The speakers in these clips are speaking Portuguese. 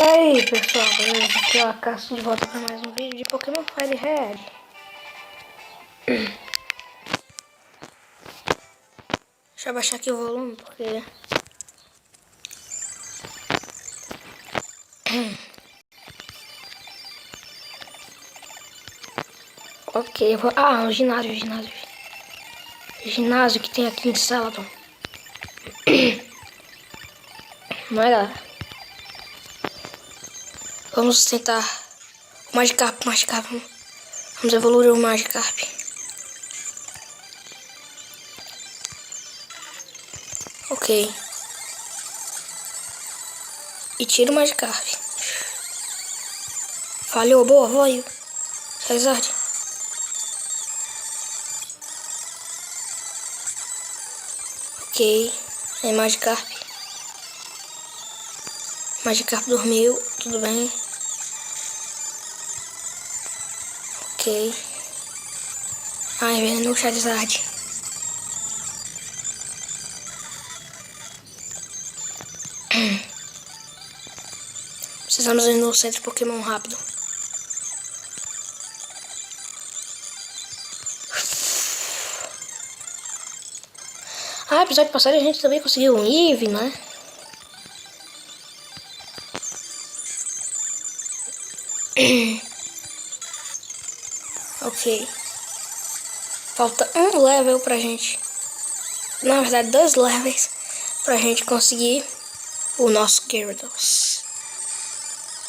E aí pessoal, beleza? Aqui é a Cássio de volta para mais um vídeo de Pokémon Fire Red. Deixa eu abaixar aqui o volume porque... Ok, eu vou... Ah, o ginásio. O ginásio que tem aqui em Celadon. Não é lá. Vamos tentar o Magikarp. Vamos evoluir o Magikarp. Ok. E tira o Magikarp. Falhou, boa, voio. Charizard. Ok. Aí Magikarp. Magikarp dormiu, tudo bem. Ok. Ai, envenenou o Charizard. Precisamos ir no centro Pokémon rápido. Ah, episódio passado a gente também conseguiu um Eevee, né? Ok. Falta um level pra gente. Na verdade, 2 levels pra gente conseguir o nosso Gyarados.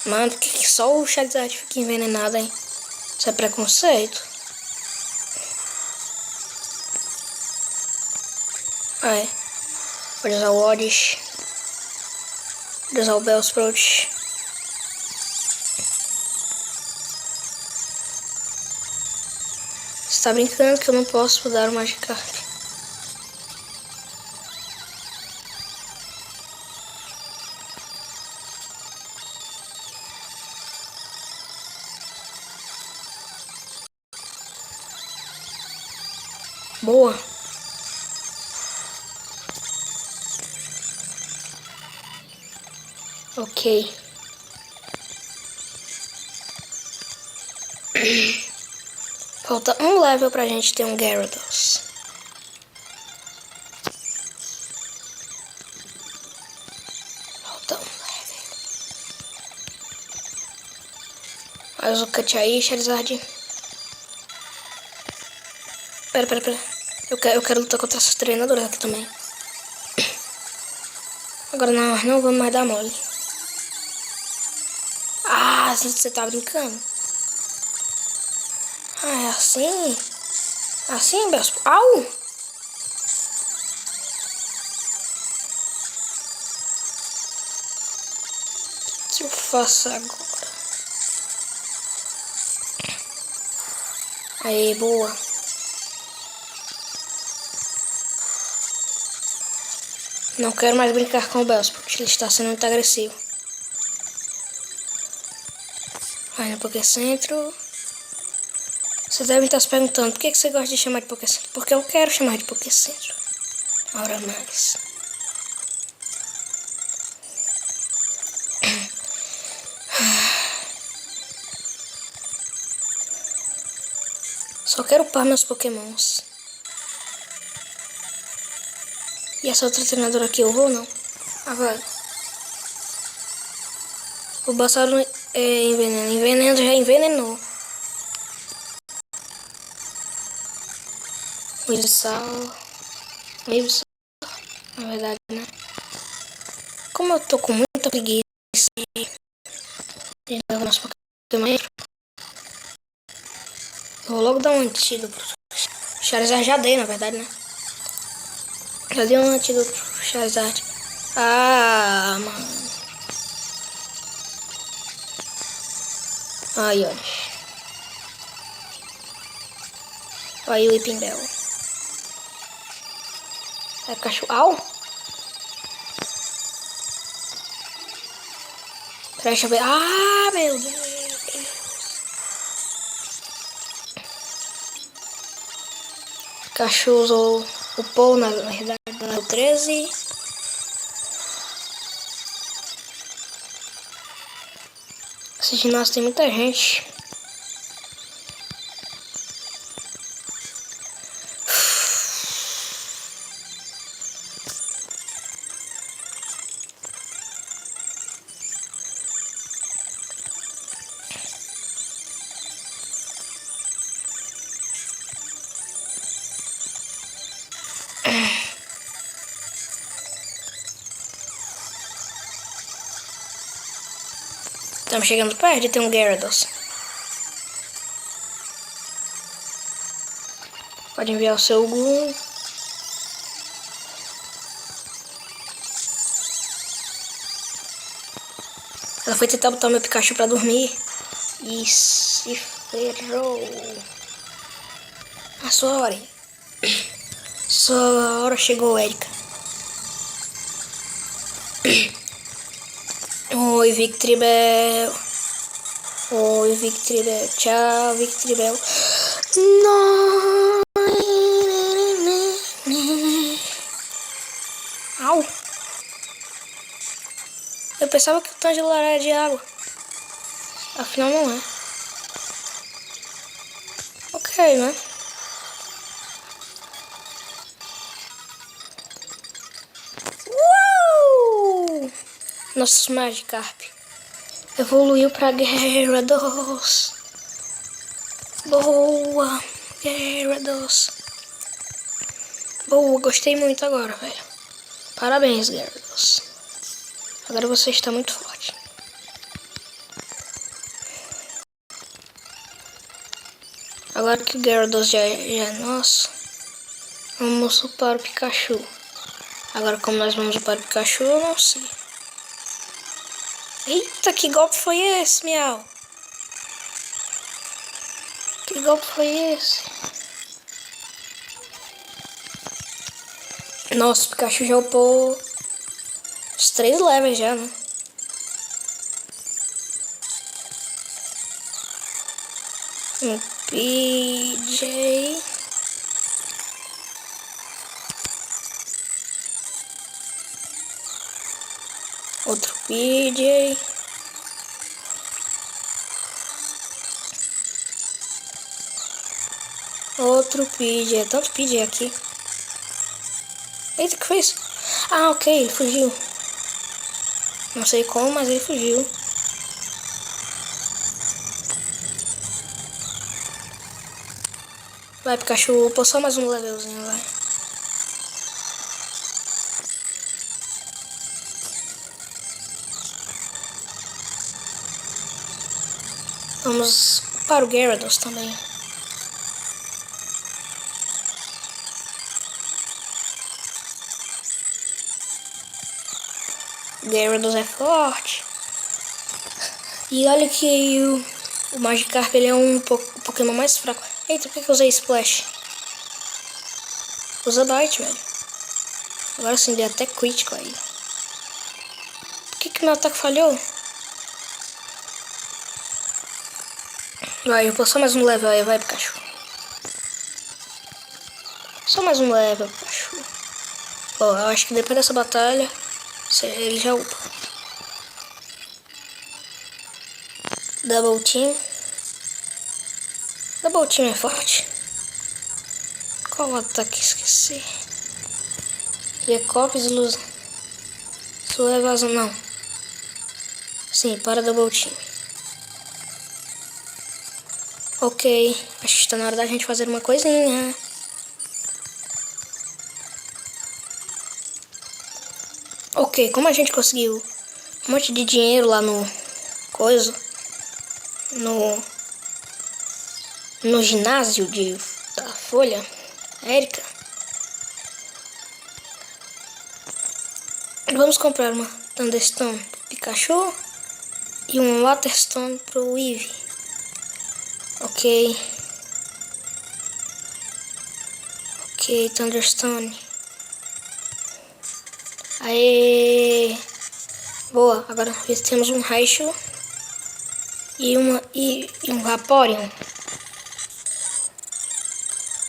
Mano, por que só o Charizard fica envenenado, hein? Isso é preconceito. Ah, é. Vou usar o Oddish. Vou usar o Bellsprout. Você tá brincando que eu não posso mudar o Magikarp? Boa. Ok. Falta um level pra gente ter um Gyarados. Falta um level. Mas o Cut aí, Charizard. Pera. Eu quero lutar contra essas treinadoras aqui também. Agora não vamos mais dar mole. Ah, você tá brincando? Ah, é assim? Assim, Belso? Au! O que eu faço agora? Aí, boa. Não quero mais brincar com o Belso, porque ele está sendo muito agressivo. Vai no Pokécentro. Vocês devem estar se perguntando por que você gosta de chamar de Pokécentro? Porque eu quero chamar de Pokécentro. Ora mais. Só quero upar meus Pokémons. E essa outra treinadora aqui eu vou ou não? Agora. O Bulbasaur envenena. Enveneno já envenenou. Ivysaur. Na verdade, né? Como eu tô com muita preguiça de levar nosso Pokémon, eu vou logo dar um antídoto pro Charizard. Já dei, na verdade, né? Já dei um antídoto pro Charizard. Ah, mano. Ai, olha. Aí o Whipping Bell. É cachorro. Au! Deixa eu ver. Ah, meu Deus. Cachorro usou o Paul, na verdade, no 13. Esse ginásio tem muita gente. Estamos chegando perto de ter um Gyarados. Pode enviar o seu Gu. Ela foi tentar botar meu Pikachu pra dormir. E se ferrou. A sua hora. Sua hora chegou, Erika. Oi, Victreebel. Oi, Victreebel. Tchau, Victreebel. Não. Au. Eu pensava que o Tangela era de água. Afinal não é. Ok, né? Nosso Magikarp evoluiu pra Gyarados. Boa, Gyarados. Boa, gostei muito agora, velho. Parabéns, Gyarados. Agora você está muito forte. Agora que o Gyarados já é nosso, vamos upar o Pikachu. Agora como nós vamos upar o Pikachu, eu não sei. Eita, que golpe foi esse, miau? Que golpe foi esse? Nossa, o Pikachu já upou os 3 levels já, né? Um PJ. Outro PJ. Outro PJ. É tanto PJ aqui. Eita, que foi isso? Ah, ok, ele fugiu. Não sei como, mas ele fugiu. Vai, Pikachu, pô, só mais um levelzinho, vai. Vamos para o Gyarados também. O Gyarados é forte. E olha que o Magikarp ele é um Pokémon mais fraco. Eita, por que eu usei Splash? Usa Bite, velho. Agora sim, deu até crítico aí. Por que meu ataque falhou? Vai, eu vou só mais um level aí, vai, Pikachu. Só mais um level, Pikachu. Pô, eu acho que depois dessa batalha, ele já upa. Double Team. Double Team é forte. Qual ataque esqueci? Recopes, luz. Sua evasão, não. Sim, para Double Team. Ok, acho que está na hora da gente fazer uma coisinha. Ok, como a gente conseguiu um monte de dinheiro lá no coisa, no ginásio da Folha, Erika, vamos comprar uma Thunderstone pro Pikachu e um Waterstone pro Eevee. Ok, Thunderstone. Aê! Boa, agora temos um Raichu e um Vaporeon.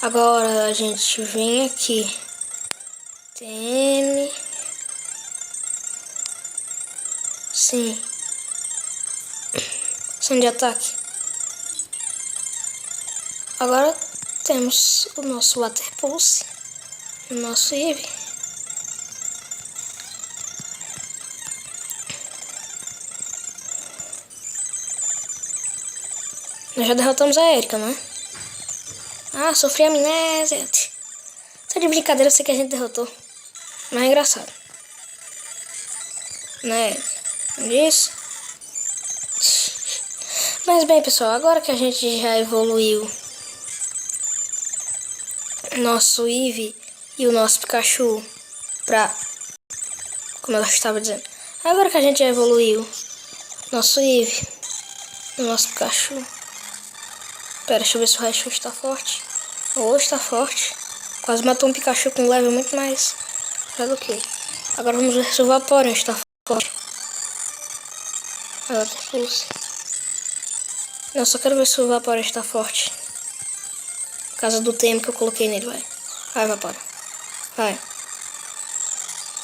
Agora a gente vem aqui. TM. Sim. Ação de ataque. Agora temos o nosso Water Pulse. O nosso Eevee. Nós já derrotamos a Erika, né? Ah, sofri amnésia. Tá de brincadeira, eu sei que a gente derrotou. Mas é engraçado. Né? Isso. Mas bem, pessoal, agora que a gente já evoluiu nosso Eevee e o nosso Pikachu pra... Como eu estava dizendo. Agora que a gente já evoluiu nosso Eevee e o nosso Pikachu. Pera, deixa eu ver se o resto está forte. Oh, está forte. Quase matou um Pikachu com um level muito mais do que. Agora vamos ver se o Vaporeon está forte. Ela tem pulse. Não, só quero ver se o Vaporeon está forte. Por causa do tempo que eu coloquei nele, vai. Vai, Vaporeon. Vai.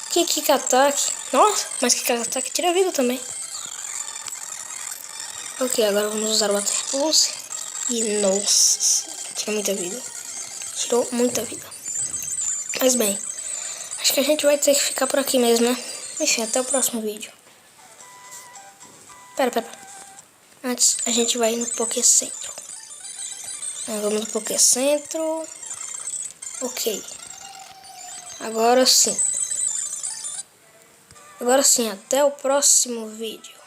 Que ataque. Nossa, mas que ataque tira vida também. Ok, agora vamos usar o Water Pulse. E nossa, tira muita vida. Tirou muita vida. Mas bem, acho que a gente vai ter que ficar por aqui mesmo, né? Enfim, até o próximo vídeo. Pera. Antes, a gente vai no Pokécentro. Vamos no Pokécentro. Ok. Agora sim. Até o próximo vídeo.